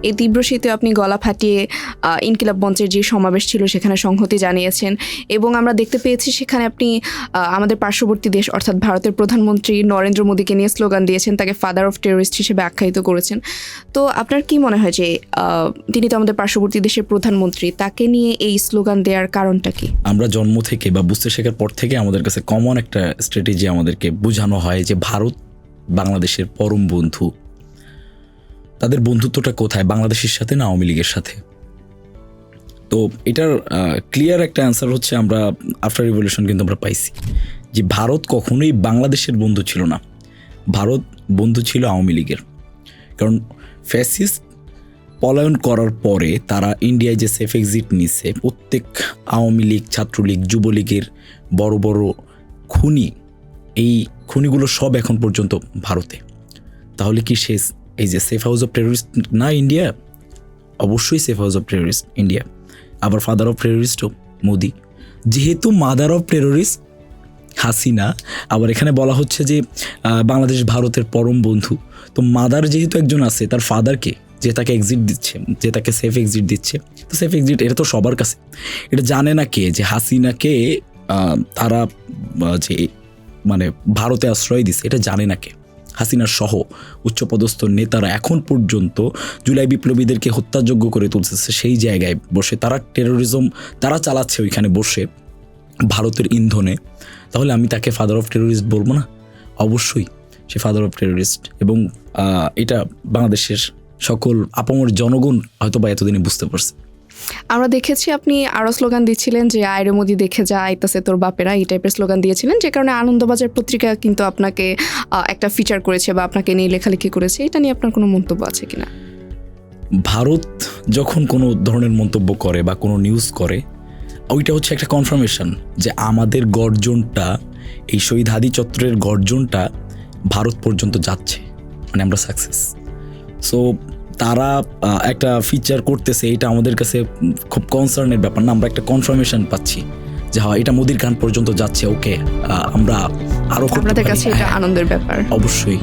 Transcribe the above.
এই তীব্র শীতে আপনি গলা ফাটিয়ে ইনকিলাব মঞ্চের যে সমাবেশ ছিল সেখানে সংহতি জানিয়েছেন এবং আমরা দেখতে পেয়েছি সেখানে আপনি আমাদের পার্শ্ববর্তী দেশ অর্থাৎ ভারতের প্রধানমন্ত্রী নরেন্দ্র মোদীকে নিয়ে স্লোগান দিয়েছেন, তাকে ফাদার অফ টেররিস্ট হিসেবে আখ্যায়িত করেছেন। তো আপনার কি মনে হয় যে তিনি তো আমাদের পার্শ্ববর্তী দেশের প্রধানমন্ত্রী, তাকে নিয়ে এই স্লোগান দেওয়ার কারণটা কি? আমরা জন্ম থেকে বা বুঝতে শেখার পর থেকে আমাদের কাছে কমন একটা স্ট্র্যাটেজি আমাদেরকে বোঝানো হয় যে ভারত বাংলাদেশের পরম বন্ধু। তাদের বন্ধুত্বটা কোথায়? বাংলাদেশের সাথে না আওয়ামী লীগের সাথে? তো এটার ক্লিয়ার একটা অ্যান্সার হচ্ছে আমরা আফটার রিভলিউশন কিন্তু আমরা পাইছি যে ভারত কখনোই বাংলাদেশের বন্ধু ছিল না, ভারত বন্ধু ছিল আওয়ামী লীগের। কারণ ফ্যাসিস্ট পলায়ন করার পরে তারা ইন্ডিয়ায় যে সেফ এক্সিট নিছে, প্রত্যেক আওয়ামী লীগ, ছাত্রলীগ, যুবলীগের বড় বড় খুনি, এই খুনিগুলো সব এখন পর্যন্ত ভারতে। তাহলে কি সে এই যে সেফ হাউস অফ টেররিস্ট না ইন্ডিয়া? অবশ্যই safe house of terrorist India. আবার ফাদার অফ টেররিস্টও মোদি। যেহেতু মাদার অফ টেররিস্ট হাসিনা, আবার এখানে বলা হচ্ছে যে বাংলাদেশ ভারতের পরম বন্ধু, তো মাদার যেহেতু একজন আছে, তার ফাদারকে যে তাকে এক্সিট দিচ্ছে, যে তাকে সেফ এক্সিট দিচ্ছে, তো সেফ এক্সিট এটা তো সবার কাছে। এটা জানে না কে যে হাসিনাকে তারা যে মানে ভারতে আশ্রয় দিচ্ছে, এটা জানে না কে? হাসিনার সহ উচ্চপদস্থ নেতারা এখন পর্যন্ত জুলাই বিপ্লবীদেরকে হত্যাযোগ্য করে তুলতেছে। সেই জায়গায় বসে তারা টেরোরিজম তারা চালাচ্ছে ওইখানে বসে ভারতের ইন্ধনে। তাহলে আমি তাকে ফাদার অফ টেররিস্ট বলবো না? অবশ্যই সে ফাদার অফ টেররিস্ট। এবং এটা বাংলাদেশের সকল আপামর জনগণ হয়তো বা এতদিনে বুঝতে পারছে। আমরা দেখেছি আপনি আরও স্লোগান দিচ্ছিলেন যে আয়রে মোদি দেখে যা, আইতাছে তোর বাপেরা, এই টাইপের স্লোগান দিয়েছিলেন, যে কারণে আনন্দবাজার পত্রিকা কিন্তু আপনাকে একটা ফিচার করেছে বা আপনাকে নিয়ে লেখালেখি করেছে। এটা নিয়ে আপনার কোনো মন্তব্য আছে কিনা? ভারত যখন কোনো ধরনের মন্তব্য করে বা কোনো নিউজ করে, ওইটা হচ্ছে একটা কনফার্মেশন যে আমাদের গর্জনটা, এই শহীদ হাদি চত্বরের গর্জনটা ভারত পর্যন্ত যাচ্ছে, মানে আমরা সাকসেস। সো তারা একটা ফিচার করতেছে, এটা আমাদের কাছে খুব কনসার্নের ব্যাপার না। আমরা একটা কনফার্মেশন পাচ্ছি যে হ্যাঁ, এটা মোদির কান পর্যন্ত যাচ্ছে। ওকে, আমরা আরো আপনাদের কাছে এটা আনন্দের ব্যাপার। অবশ্যই।